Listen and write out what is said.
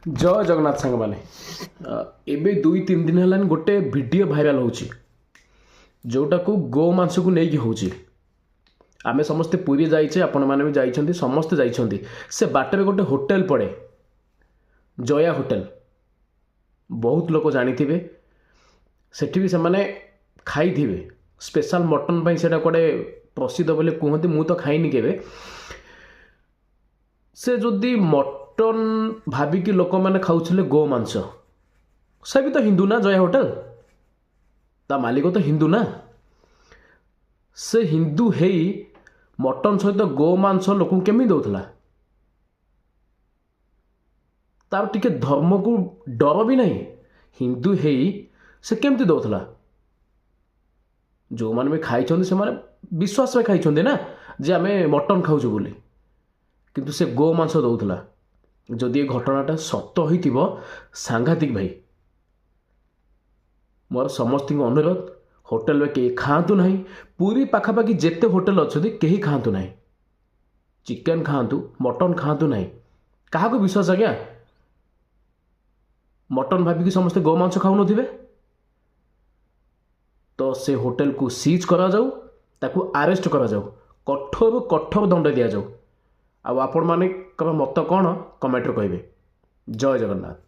जय जगन्नाथ सांग मैंने एबे 2-3 दिन है गोटे वीडियो भाइराल हो जोटा को गो मांस को लेकिन हो आमे समस्ते पुरी जाइए आपण मैंने भी जाइए समस्ते जाइए से बाटर गोटे होटेल पड़े जया होटेल बहुत लोग जानी सेठी भी से खाई स्पेशल मटन पाई से कड़े प्रसिद्ध बोले कहते मु तो खाइनी केवे से जदि मटन भाविकी लोक मैंने खाऊले गो मांस से भी तो हिंदू ना जया होटेल ता मालिक तो हिंदू ना से हिंदू है मटन सहित गो मांस लोक केमी दौला तार टिके धर्म को डर भी नहीं हिंदू है से केमती दौला जो मैंने भी खाई से विश्वास में खाई ना जे आम मटन खाऊँ बोली किंतु से गो मांस दौला जदि ये घटनाटा सत हो सांघातिक भाई मोर समस्त अनुरोध होटेल में कहीं खातु ना पूरी पाखापाखि जिते होटेल अच्छा कहीं खातु ना चिकेन खातु मटन खातु ना क्या विश्वास आज्ञा मटन भाविकी समस्ते गो मांस खाऊ थे तो से होटेल को सीज करा जाऊ ताकू अरेस्ट करा जाऊ कठोर कठोर दंड दि जाऊ आपण माने मत कौन कमेंट कहे जय जगन्नाथ।